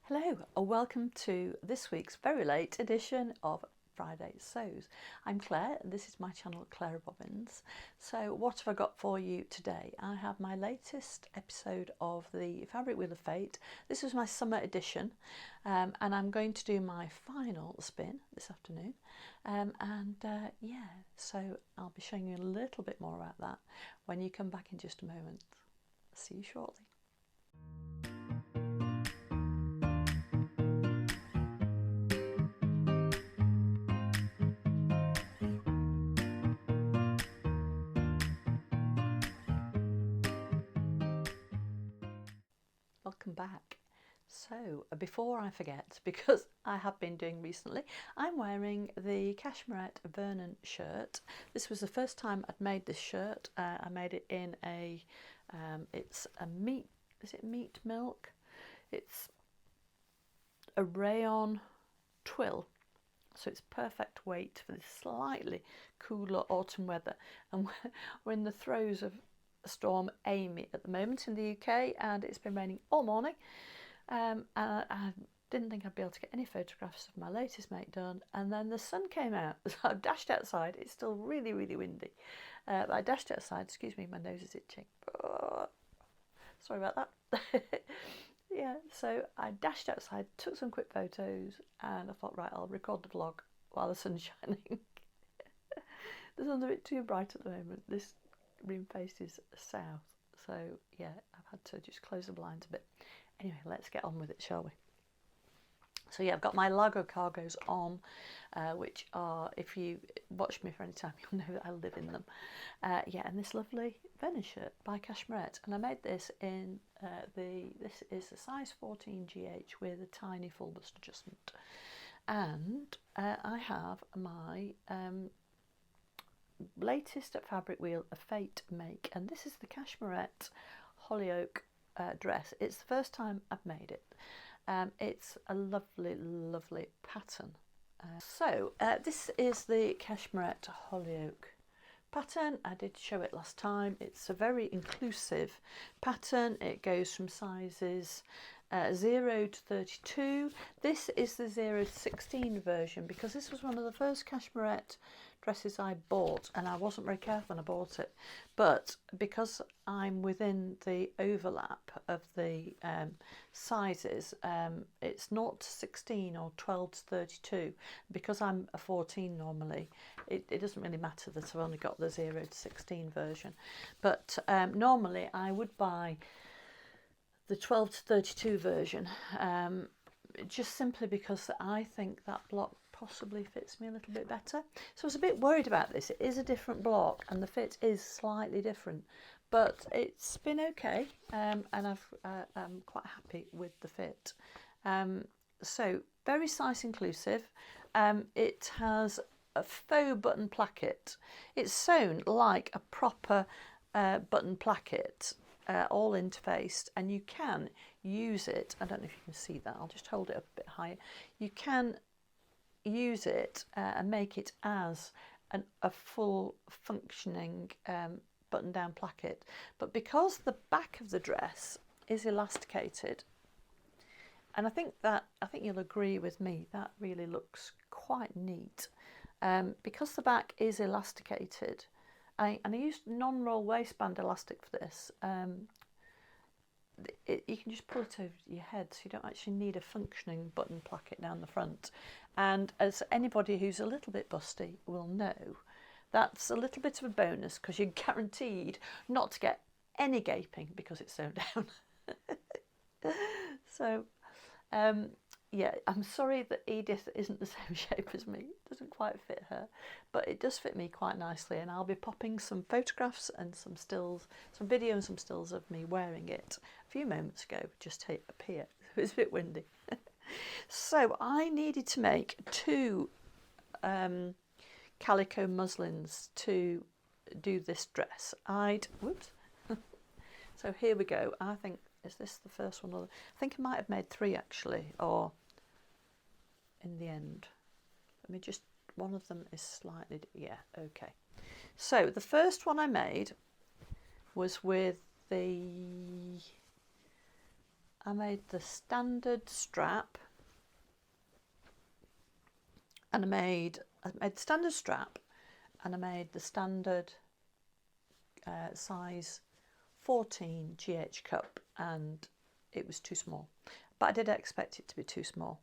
Hello, and welcome to this week's very late edition of Friday Sews. I'm Claire, and this is my channel Clarobobbins. So what have I got for you today? I have my latest episode of the Fabric Wheel of Fate. This was my summer edition, and I'm going to do my final spin this afternoon. So I'll be showing you a little bit more about that when you come back in just a moment. See you shortly. Welcome back. So before I forget, because I have been doing recently, I'm wearing the Cashmerette Vernon Shirt. This was the first time I'd made this shirt. I made it in a, it's a Meet Milk? It's a rayon twill. So it's perfect weight for this slightly cooler autumn weather. And we're in the throes of Storm Amy at the moment in the UK, and it's been raining all morning, and I didn't think I'd be able to get any photographs of my latest make done, and then the sun came out, so I dashed outside. It's still really windy, but I dashed outside. Excuse me, my nose is itching. Sorry about that. Yeah, so I dashed outside, took some quick photos, and I thought, right, I'll record the vlog while the sun's shining. The sun's a bit too bright at the moment. This room faces south, so yeah, I've had to just close the blinds a bit. Anyway, let's get on with it, shall we? So yeah, I've got my Lago cargos on, which are, if you watch me for any time, you'll know that I live in them. And this lovely Vernon shirt by Cashmerette, and I made this in this is a size 14 GH with a tiny full bust adjustment, and I have my latest Fabric Wheel of Fate make, and this is the Cashmerette Holyoke dress. It's the first time I've made it. It's a lovely pattern. This is the Cashmerette Holyoke pattern. I did show it last time. It's a very inclusive pattern. It goes from sizes 0 to 32. This is the 0 to 16 version, because this was one of the first Cashmerette dresses I bought, and I wasn't very careful when I bought it, but because I'm within the overlap of the sizes, it's 0 to 16 or 12 to 32. Because I'm a 14 normally, it doesn't really matter that I've only got the 0 to 16 version, but normally I would buy the 12 to 32 version, just simply because I think that block possibly fits me a little bit better. So I was a bit worried about this. It is a different block and the fit is slightly different, but it's been okay, and I'm quite happy with the fit. So very size inclusive. It has a faux button placket. It's sewn like a proper button placket, all interfaced, and you can use it. I don't know if you can see that. I'll just hold it up a bit higher. You can use it and make it as a full functioning button down placket, but because the back of the dress is elasticated, and I think you'll agree with me, that really looks quite neat, because the back is elasticated. I used non-roll waistband elastic for this. You can just pull it over your head, so you don't actually need a functioning button placket down the front. And as anybody who's a little bit busty will know, that's a little bit of a bonus, because you're guaranteed not to get any gaping because it's sewn down. So yeah, I'm sorry that Edith isn't the same shape as me. It doesn't quite fit her, but it does fit me quite nicely, and I'll be popping some photographs and some stills, some video and some stills of me wearing it a few moments ago, just up here. It was a bit windy. So I needed to make two calico muslins to do this dress. Whoops. So here we go. I think, is this the first one? I think I might have made 3 actually, or in the end. Let me just, one of them is slightly, yeah, okay. So the first one I made was with the I made the standard strap, and I made the standard strap, and I made the standard size 14 GH cup, and it was too small, but I did expect it to be too small.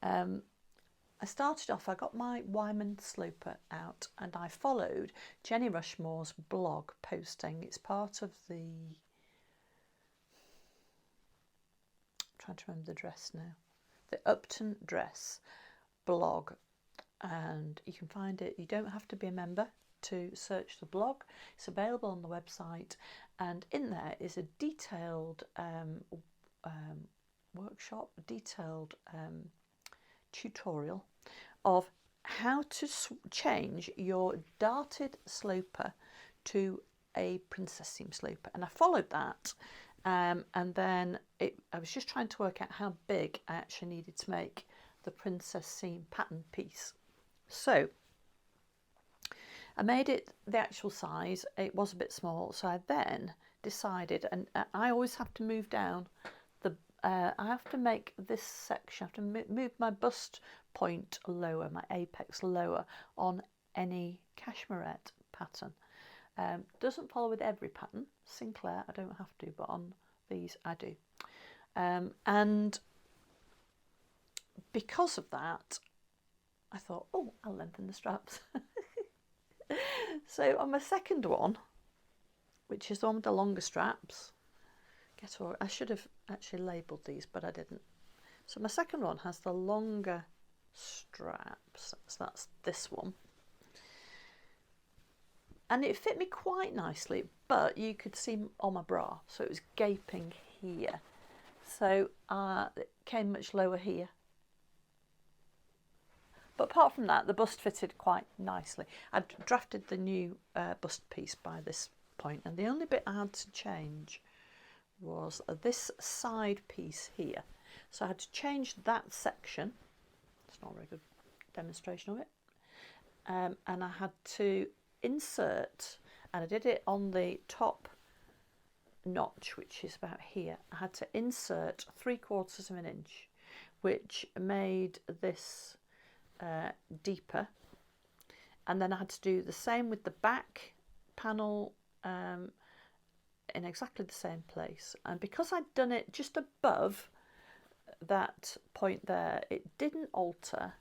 I started off, I got my Wyman sloper out, and I followed Jenny Rushmore's blog posting. It's part of the, I'm trying to remember the dress now, the Upton Dress blog, and you can find it. You don't have to be a member to search the blog. It's available on the website, and in there is a detailed workshop, detailed tutorial of how to change your darted sloper to a princess seam sloper, and I followed that, and then I was just trying to work out how big I actually needed to make the princess seam pattern piece. So I made it the actual size. It was a bit small, so I then decided, and I always have to move down the I have to make this section, I have to move my bust point lower, my apex lower on any Cashmerette pattern. Doesn't follow with every pattern. Sinclair I don't have to, but on these I do. And because of that, I thought, oh, I'll lengthen the straps. So on my second one, which is the one with the longer straps, I should have actually labelled these, but I didn't. So my second one has the longer straps, so that's this one. And it fit me quite nicely, but you could see on my bra, so it was gaping here. So it came much lower here. But apart from that, the bust fitted quite nicely. I'd drafted the new bust piece by this point, and the only bit I had to change was this side piece here. So I had to change that section. It's not a very good demonstration of it. And I had to insert, and I did it on the top notch, which is about here. I had to insert 3/4 of an inch, which made this deeper, and then I had to do the same with the back panel in exactly the same place. And because I'd done it just above that point there, it didn't alter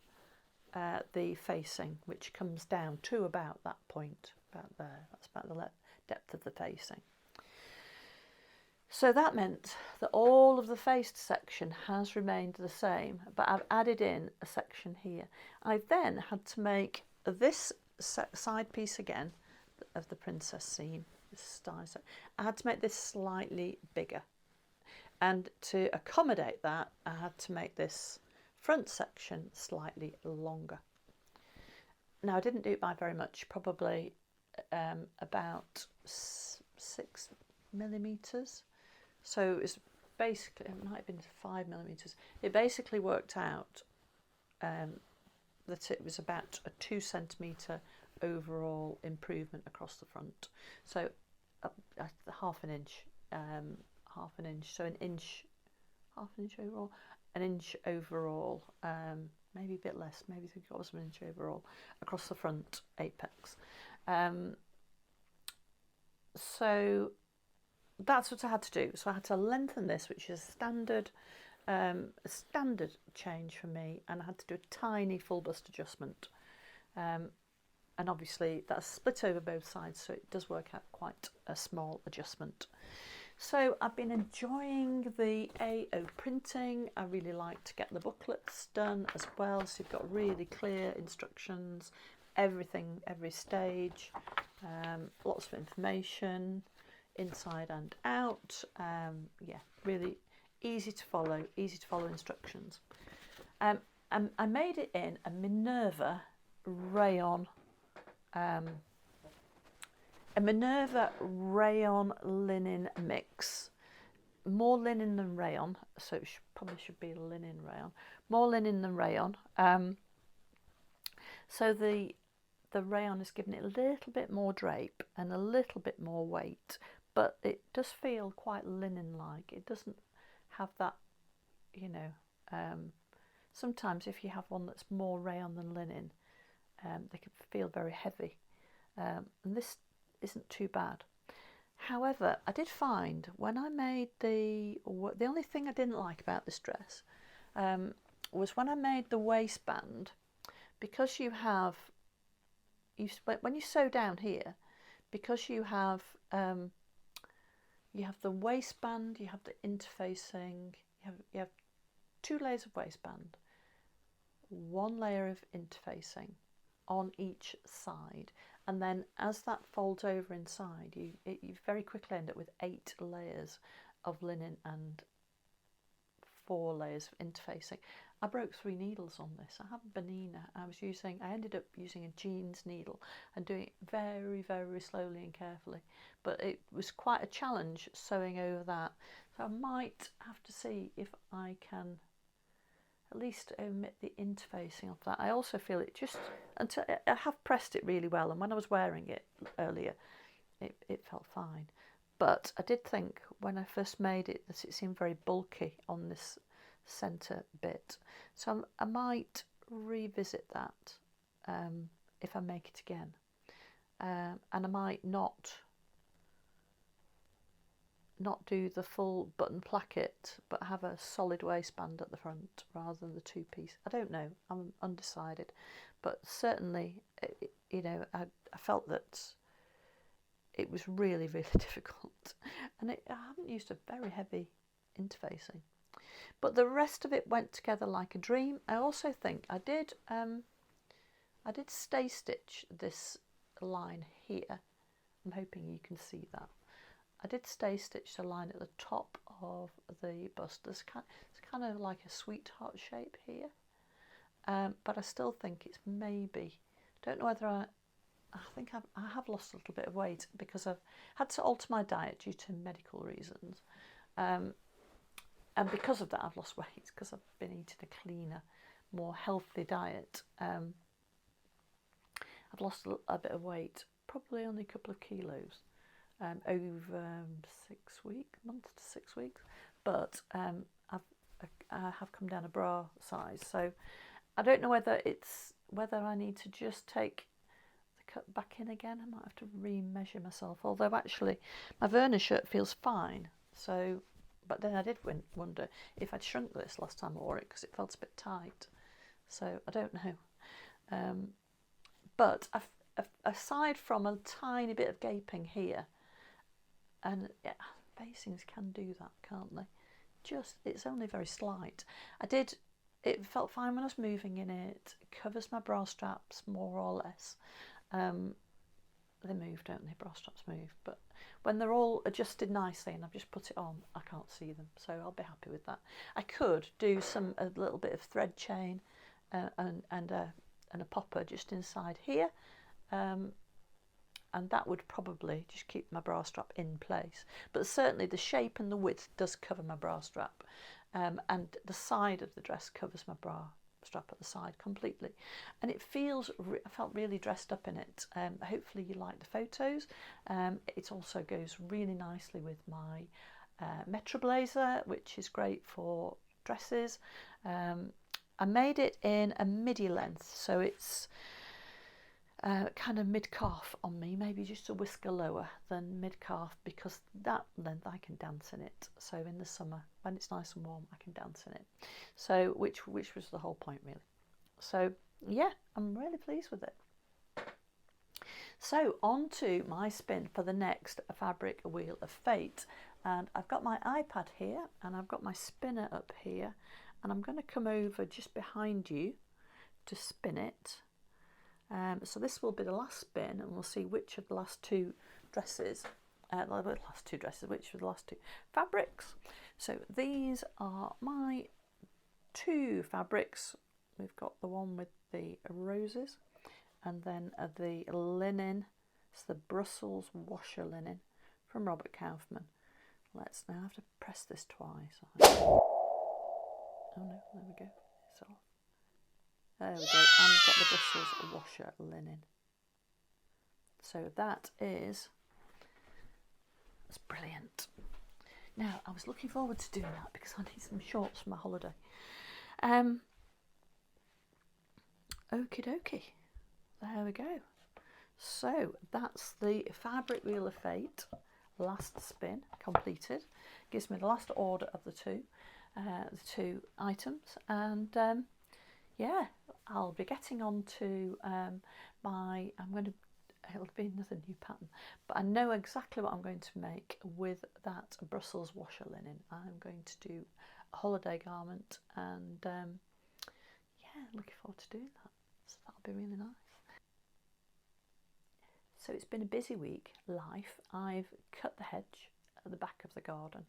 the facing, which comes down to about that point, about there. That's about the depth of the facing. So that meant that all of the faced section has remained the same, but I've added in a section here. I then had to make this side piece again of the princess seam. I had to make this slightly bigger, and to accommodate that I had to make this front section slightly longer. Now I didn't do it by very much, probably about 6 millimeters. So it's basically, it might have been 5 millimeters. It basically worked out that it was about a 2 centimeter overall improvement across the front. So half an inch, so an inch, half an inch overall, an inch overall, maybe a bit less, maybe 3/4 of an inch overall across the front apex. So that's what I had to do. So I had to lengthen this, which is a standard change for me, and I had to do a tiny full bust adjustment. And obviously that's split over both sides, so it does work out quite a small adjustment. So I've been enjoying the AO printing. I really like to get the booklets done as well, so you've got really clear instructions, everything, every stage, lots of information inside and out. Yeah, really easy to follow instructions. And I made it in a Minerva rayon, linen mix. More linen than rayon, so it probably should be linen rayon. More linen than rayon. So the rayon has given it a little bit more drape and a little bit more weight, but it does feel quite linen-like. It doesn't have that you know, sometimes if you have one that's more rayon than linen, they can feel very heavy, and this isn't too bad. However, I did find when I made the only thing I didn't like about this dress was when I made the waistband, because when you sew down here, because you have the waistband, you have the interfacing, you have 2 layers of waistband, 1 layer of interfacing on each side, and then as that folds over inside, you very quickly end up with 8 layers of linen and 4 layers of interfacing. I broke 3 needles on this. I have a Benina. I ended up using a jeans needle and doing it very, very slowly and carefully. But it was quite a challenge sewing over that. So I might have to see if I can at least omit the interfacing of that. I also feel it just, until I have pressed it really well, and when I was wearing it earlier, it felt fine. But I did think when I first made it that it seemed very bulky on this centre bit, so I might revisit that if I make it again, and I might not do the full button placket, but have a solid waistband at the front rather than the 2-piece. I don't know, I'm undecided, but certainly, you know, I felt that it was really, really difficult, and I haven't used a very heavy interfacing. But the rest of it went together like a dream. I also think I did stay stitch this line here. I'm hoping you can see that. I did stay stitch the line at the top of the bust. It's kind of like a sweetheart shape here, but I still think it's maybe, don't know whether I think I have lost a little bit of weight because I've had to alter my diet due to medical reasons. And because of that, I've lost weight because I've been eating a cleaner, more healthy diet. I've lost a bit of weight, probably only a couple of kilos over 6 weeks, month to 6 weeks. But I have come down a bra size, so I don't know whether I need to just take the cut back in again. I might have to re-measure myself. Although actually, my Vernon shirt feels fine. So. But then I did wonder if I'd shrunk this last time I wore it because it felt a bit tight. So I don't know. But aside from a tiny bit of gaping here, and yeah, facings can do that, can't they? It's only very slight. It felt fine when I was moving in it. It covers my bra straps more or less. They move, don't they? Bra straps move, but when they're all adjusted nicely and I've just put it on, I can't see them, so I'll be happy with that. I could do a little bit of thread chain and a popper just inside here, and that would probably just keep my bra strap in place. But certainly the shape and the width does cover my bra strap, and the side of the dress covers my bra strap at the side completely, and I felt really dressed up in it. Hopefully you like the photos. It also goes really nicely with my Metro blazer, which is great for dresses. I made it in a midi length, so it's kind of mid-calf on me, maybe just a whisker lower than mid-calf, because that length I can dance in it. So in the summer when it's nice and warm, I can dance in it. So which was the whole point really. So yeah, I'm really pleased with it. So on to my spin for the next fabric wheel of fate, and I've got my iPad here and I've got my spinner up here, and I'm going to come over just behind you to spin it. So this will be the last spin, and we'll see which of the last 2 dresses, which of the last 2 fabrics. So these are my 2 fabrics. We've got the one with the roses, and then the linen. It's the Brussels washer linen from Robert Kaufman. Let's now have to press this twice. Oh no, there we go. It's off. There we go, and we've got the Brussels washer linen. So that's brilliant. Now, I was looking forward to doing that because I need some shorts for my holiday. Okie dokie, there we go. So that's the fabric wheel of fate, last spin completed. Gives me the last order of the two items, and yeah, I'll be getting on to it'll be another new pattern, but I know exactly what I'm going to make with that Brussels washer linen. I'm going to do a holiday garment, and yeah, looking forward to doing that. So that'll be really nice. So it's been a busy week, life. I've cut the hedge at the back of the garden,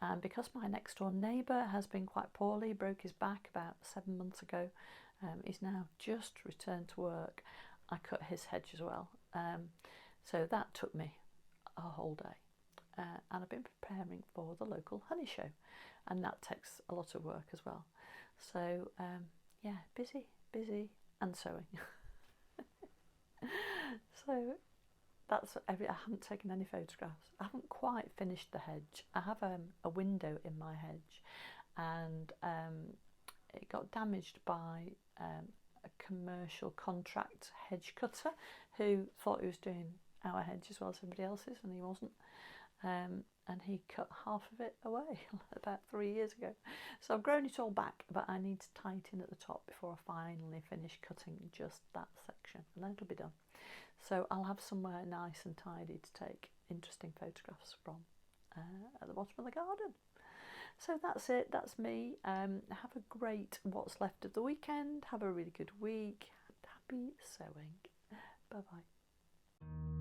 and because my next door neighbour has been quite poorly, broke his back about 7 months ago, he's now just returned to work, I cut his hedge as well. So that took me a whole day, and I've been preparing for the local honey show, and that takes a lot of work as well. So yeah, busy and sewing. So that's I haven't taken any photographs. I haven't quite finished the hedge. I have a window in my hedge, and it got damaged by a commercial contract hedge cutter who thought he was doing our hedge as well as everybody else's, and he wasn't. And he cut half of it away about 3 years ago. So I've grown it all back, but I need to tighten at the top before I finally finish cutting just that section, and then it'll be done. So I'll have somewhere nice and tidy to take interesting photographs from at the bottom of the garden. So that's it, that's me. Have a great what's left of the weekend. Have a really good week. Happy sewing. Bye bye.